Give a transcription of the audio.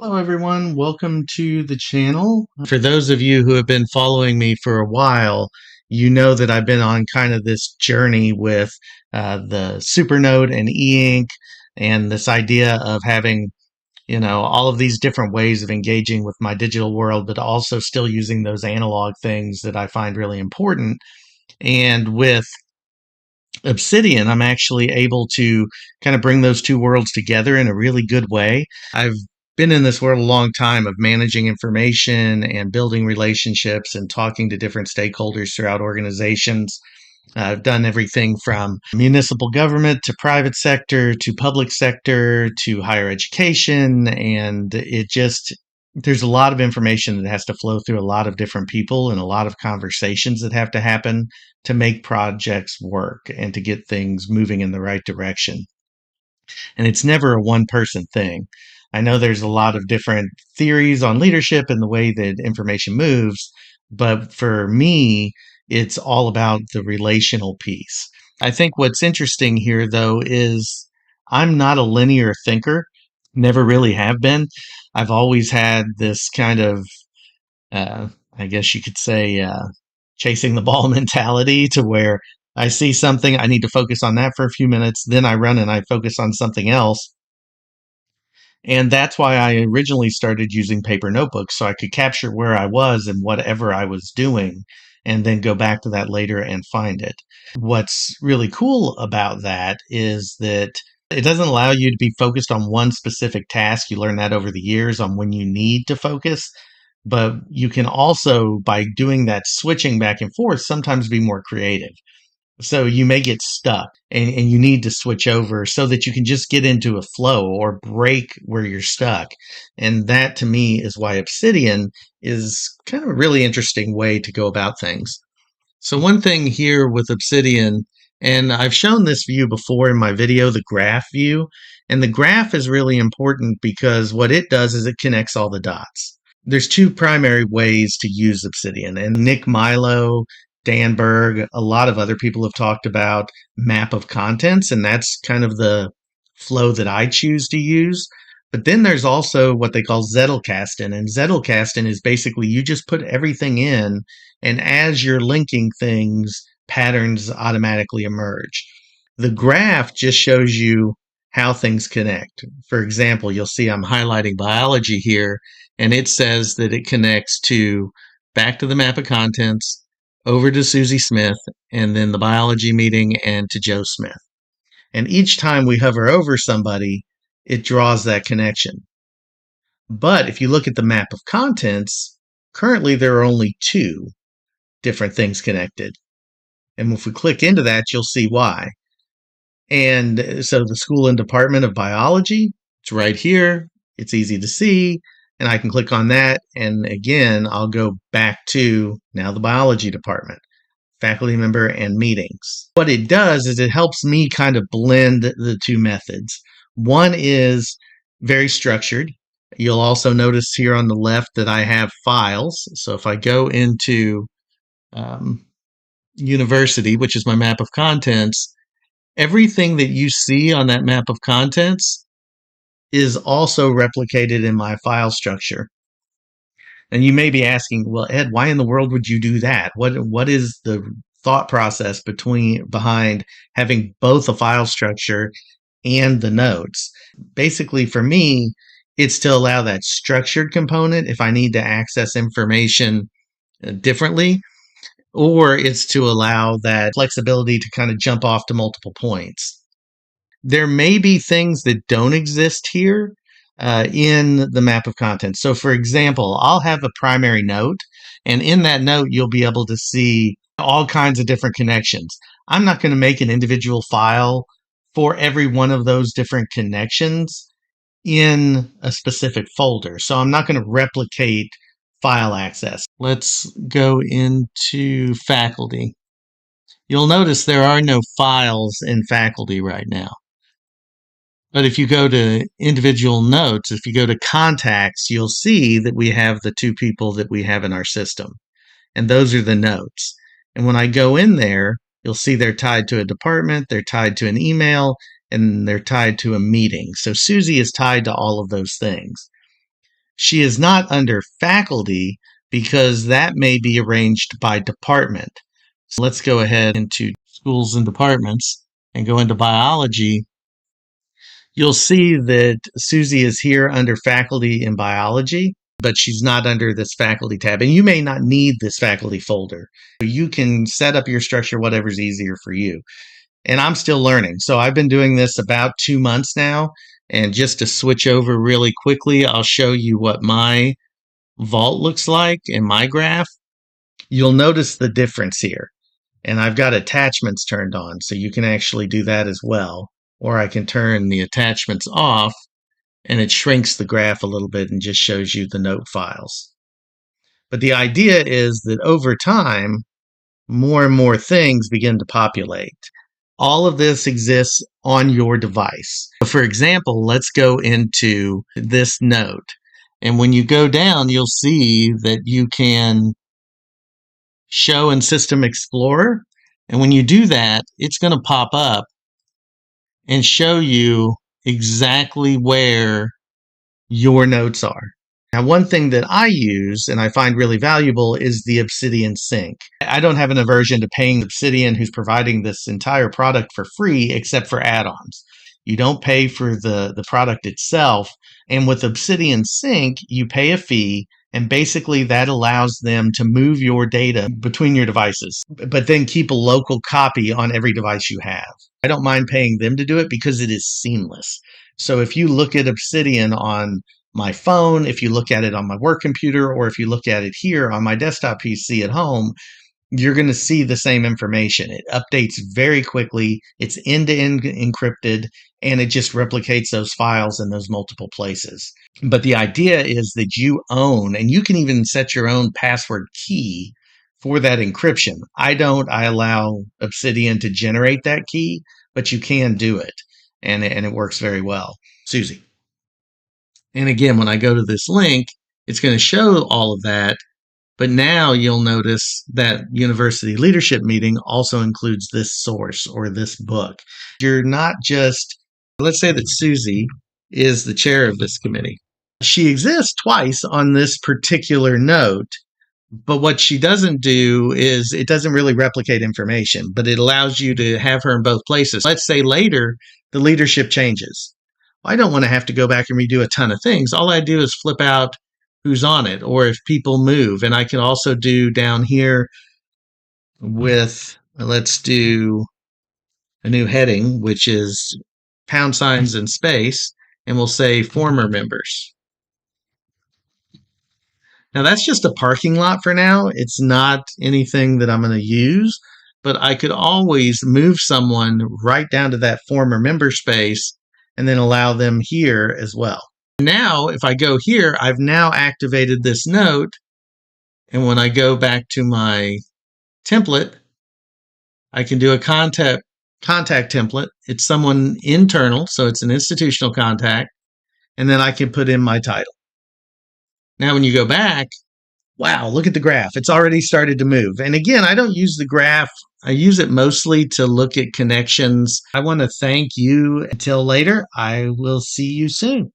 Hello, everyone. Welcome to the channel. For those of you who have been following me for a while, you know that I've been on kind of this journey with the Supernode and e-ink and this idea of having, all of these different ways of engaging with my digital world, but also still using those analog things that I find really important. And with Obsidian, I'm actually able to kind of bring those two worlds together in a really good way. I've been in this world a long time of managing information and building relationships and talking to different stakeholders throughout organizations. I've done everything from municipal government to private sector to public sector to higher education. And there's a lot of information that has to flow through a lot of different people and a lot of conversations that have to happen to make projects work and to get things moving in the right direction. And it's never a one person thing. I know there's a lot of different theories on leadership and the way that information moves, but for me, it's all about the relational piece. I think what's interesting here, though, is I'm not a linear thinker, never really have been. I've always had this kind of, I guess you could say, chasing the ball mentality to where I see something, I need to focus on that for a few minutes, then I run and I focus on something else. And that's why I originally started using paper notebooks so I could capture where I was and whatever I was doing and then go back to that later and find it. What's really cool about that is that it doesn't allow you to be focused on one specific task. You learn that over the years on when you need to focus. But you can also, by doing that switching back and forth, sometimes be more creative. So you may get stuck and you need to switch over so that you can just get into a flow or break where you're stuck. And that to me is why Obsidian is kind of a really interesting way to go about things. So one thing here with Obsidian, and I've shown this view before in my video, the graph view, and the graph is really important because what it does is it connects all the dots. There's two primary ways to use Obsidian, and Nick Milo, Dan Berg, a lot of other people have talked about map of contents, and that's kind of the flow that I choose to use. But then there's also what they call Zettelkasten, and Zettelkasten is basically you just put everything in, and as you're linking things, patterns automatically emerge. The graph just shows you how things connect. For example, you'll see I'm highlighting biology here, and it says that it connects to back to the map of contents, over to Susie Smith, and then the biology meeting and to Joe Smith. And each time we hover over somebody, it draws that connection. But if you look at the map of contents, currently there are only two different things connected. And if we click into that, you'll see why. And so the school and department of biology, it's right here. It's easy to see. And I can click on that. And again, I'll go back to now the biology department, faculty member and meetings. What it does is it helps me kind of blend the two methods. One is very structured. You'll also notice here on the left that I have files. So if I go into university, which is my map of contents, everything that you see on that map of contents is also replicated in my file structure. And you may be asking, well, Ed, why in the world would you do that? What is the thought process behind having both a file structure and the notes? Basically, for me, it's to allow that structured component if I need to access information differently, or it's to allow that flexibility to kind of jump off to multiple points. There may be things that don't exist here in the map of contents. So for example, I'll have a primary note, and in that note, you'll be able to see all kinds of different connections. I'm not going to make an individual file for every one of those different connections in a specific folder. So I'm not going to replicate file access. Let's go into faculty. You'll notice there are no files in faculty right now. But if you go to individual notes, if you go to contacts, you'll see that we have the two people that we have in our system. And those are the notes. And when I go in there, you'll see they're tied to a department, they're tied to an email, and they're tied to a meeting. So Susie is tied to all of those things. She is not under faculty because that may be arranged by department. So let's go ahead into schools and departments and go into biology. You'll see that Susie is here under faculty in biology, but she's not under this faculty tab. And you may not need this faculty folder. You can set up your structure, whatever's easier for you. And I'm still learning. So I've been doing this about 2 months now. And just to switch over really quickly, I'll show you what my vault looks like in my graph. You'll notice the difference here. And I've got attachments turned on, so you can actually do that as well. Or I can turn the attachments off, and it shrinks the graph a little bit and just shows you the note files. But the idea is that over time, more and more things begin to populate. All of this exists on your device. For example, let's go into this note. And when you go down, you'll see that you can show in System Explorer. And when you do that, it's going to pop up and show you exactly where your notes are. Now, one thing that I use and I find really valuable is the Obsidian sync. I don't have an aversion to paying Obsidian, who's providing this entire product for free, except for add-ons. You don't pay for the product itself. And with Obsidian Sync, you pay a fee, and basically that allows them to move your data between your devices, but then keep a local copy on every device you have. I don't mind paying them to do it because it is seamless. So if you look at Obsidian on my phone, if you look at it on my work computer, or if you look at it here on my desktop PC at home, you're going to see the same information. It updates very quickly, it's end-to-end encrypted, and it just replicates those files in those multiple places. But the idea is that you own, and you can even set your own password key for that encryption. I don't. I allow Obsidian to generate that key, but you can do it, and it works very well. Susie. And again, when I go to this link, it's going to show all of that. But now you'll notice that university leadership meeting also includes this source or this book. You're not just, let's say that Susie is the chair of this committee. She exists twice on this particular note, but what she doesn't do is it doesn't really replicate information, but it allows you to have her in both places. Let's say later the leadership changes. I don't want to have to go back and redo a ton of things. All I do is flip out who's on it, or if people move. And I can also do down here with, let's do a new heading, which is pound signs and space, and we'll say former members. Now that's just a parking lot for now. It's not anything that I'm going to use, but I could always move someone right down to that former member space and then allow them here as well. Now, if I go here, I've now activated this note. And when I go back to my template, I can do a contact template. It's someone internal, so it's an institutional contact. And then I can put in my title. Now, when you go back, wow, look at the graph. It's already started to move. And again, I don't use the graph. I use it mostly to look at connections. I want to thank you. Until later, I will see you soon.